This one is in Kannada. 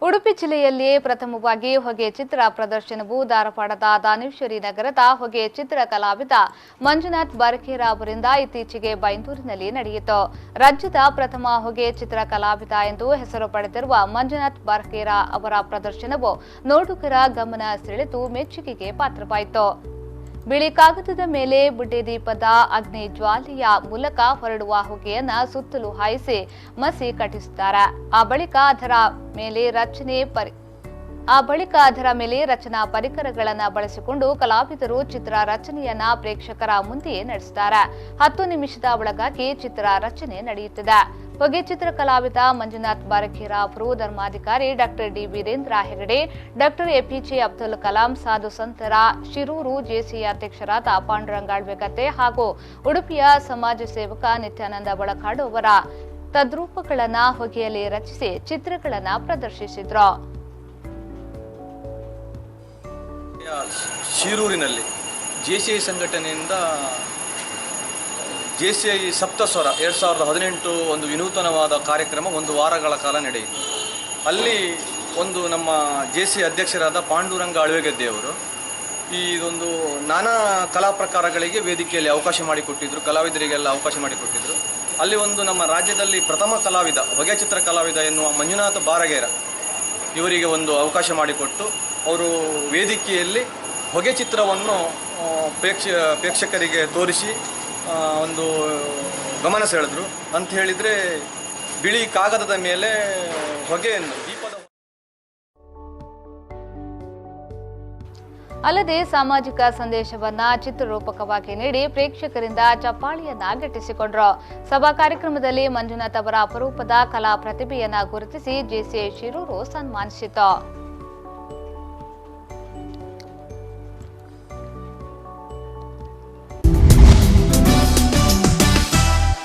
ಉಡುಪಿ ಜಿಲ್ಲೆಯಲ್ಲಿ ಪ್ರಥಮವಾಗಿ ಹೊಗೆ ಚಿತ್ರ ಪ್ರದರ್ಶನವು ಧಾರವಾಡದ ದಾನೇಶ್ವರಿ ನಗರದ ಹೊಗೆ ಚಿತ್ರ ಕಲಾವಿದ ಮಂಜುನಾಥ್ ಬಾರಕೇರ ಅವರಿಂದ ಇತ್ತೀಚೆಗೆ ಬೈಂದೂರಿನಲ್ಲಿ ನಡೆಯಿತು. ರಾಜ್ಯದ ಪ್ರಥಮ ಹೊಗೆ ಚಿತ್ರ ಕಲಾವಿದ ಎಂದು ಹೆಸರು ಪಡೆದಿರುವ ಮಂಜುನಾಥ್ ಬಾರಕೇರ ಅವರ ಪ್ರದರ್ಶನವು ನೋಡುಗರ ಗಮನ ಸೆಳೆದು ಮೆಚ್ಚುಗೆಗೆ ಪಾತ್ರವಾಯಿತು. ಬಿಳಿ ಕಾಗದದ ಮೇಲೆ ಬುಡ್ಡೆ ದೀಪದ ಅಗ್ನಿ ಜ್ವಾಲೆಯ ಮೂಲಕ ಹೊರಡುವ ಹೊಗೆಯನ್ನ ಸುತ್ತಲೂ ಹಾಯಿಸಿ ಮಸಿ ಕಟ್ಟಿಸುತ್ತಾರೆ. ಆ ಬಳಿಕ ಅದರ ಮೇಲೆ ರಚನಾ ಪರಿಕರಗಳನ್ನು ಬಳಸಿಕೊಂಡು ಕಲಾವಿದರು ಚಿತ್ರ ರಚನೆಯನ್ನ ಪ್ರೇಕ್ಷಕರ ಮುಂದೆಯೇ ನಡೆಸುತ್ತಾರೆ. 10 ನಿಮಿಷದ ಒಳಗಾಗಿ ಚಿತ್ರ ರಚನೆ ನಡೆಯುತ್ತಿದೆ. ಹೊಗೆ ಚಿತ್ರ ಕಲಾವಿದ ಮಂಜುನಾಥ್ ಬಾರಕೇರ ಅವರು ಧರ್ಮಾಧಿಕಾರಿ doctor D Veerendra Hegde, doctor APJ Abdul Kalam, ಸಾಧು ಸಂತರ ಶಿರೂರು ಜೆಸಿ ಅಧ್ಯಕ್ಷರಾದ ಪಾಂಡುರಂಗ ಅಳ್ವೆಗದ್ದೆ ಹಾಗೂ ಉಡುಪಿಯ ಸಮಾಜ ಸೇವಕ ನಿತ್ಯಾನಂದ ಬಳಕಾಡು ಅವರ ತದ್ರೂಪಗಳನ್ನು ಹೊಗೆಯಲ್ಲಿ ರಚಿಸಿ ಚಿತ್ರಗಳನ್ನು ಪ್ರದರ್ಶಿಸಿದ್ರು. ಶಿರೂರಿನಲ್ಲಿ ಜೆಸಿಐ ಸಂಘಟನೆಯಿಂದ ಜೆಸಿಐ ಸಪ್ತಸ್ವರ 2018 ಒಂದು ವಿನೂತನವಾದ ಕಾರ್ಯಕ್ರಮ 1 ವಾರಗಳ ಕಾಲ ನಡೆಯಿತು. ಅಲ್ಲಿ ಒಂದು ನಮ್ಮ ಜೆಸಿಐ ಅಧ್ಯಕ್ಷರಾದ ಪಾಂಡುರಂಗ ಅಳ್ವೆಗದ್ದೆಯವರು ಇದೊಂದು ನಾನಾ ಕಲಾ ಪ್ರಕಾರಗಳಿಗೆ ವೇದಿಕೆಯಲ್ಲಿ ಅವಕಾಶ ಮಾಡಿಕೊಟ್ಟಿದ್ದರು, ಕಲಾವಿದರಿಗೆಲ್ಲ ಅವಕಾಶ ಮಾಡಿಕೊಟ್ಟಿದ್ದರು. ಅಲ್ಲಿ ಒಂದು ನಮ್ಮ ರಾಜ್ಯದಲ್ಲಿ ಪ್ರಥಮ ಕಲಾವಿದ ಹೊಗೆ ಚಿತ್ರ ಕಲಾವಿದ ಎನ್ನುವ ಮಂಜುನಾಥ ಬಾರಕೇರ ಇವರಿಗೆ ಒಂದು ಅವಕಾಶ ಮಾಡಿಕೊಟ್ಟು ಅವರು ವೇದಿಕೆಯಲ್ಲಿ ಹೊಗೆ ಚಿತ್ರವನ್ನು ಪ್ರೇಕ್ಷಕರಿಗೆ ತೋರಿಸಿ ಒಂದು ಗಮನ ಸೆಳೆದ್ರು. ಅಂತ ಹೇಳಿದರೆ ಬಿಳಿ ಕಾಗದದ ಮೇಲೆ ಹೊಗೆಯನ್ನು ದೀಪದ ಅಲ್ಲದೆ ಸಾಮಾಜಿಕ ಸಂದೇಶವನ್ನ ಚಿತ್ರರೂಪಕವಾಗಿ ನೀಡಿ ಪ್ರೇಕ್ಷಕರಿಂದ ಚಪ್ಪಾಳಿಯನ್ನ ಗಿಟ್ಟಿಸಿಕೊಂಡ್ರು. ಸಭಾ ಕಾರ್ಯಕ್ರಮದಲ್ಲಿ ಮಂಜುನಾಥ್ ಅವರ ಅಪರೂಪದ ಕಲಾ ಪ್ರತಿಭೆಯನ್ನ ಗುರುತಿಸಿ ಜೆಸಿಐ ಶಿರೂರು ಸನ್ಮಾನಿಸಿತು.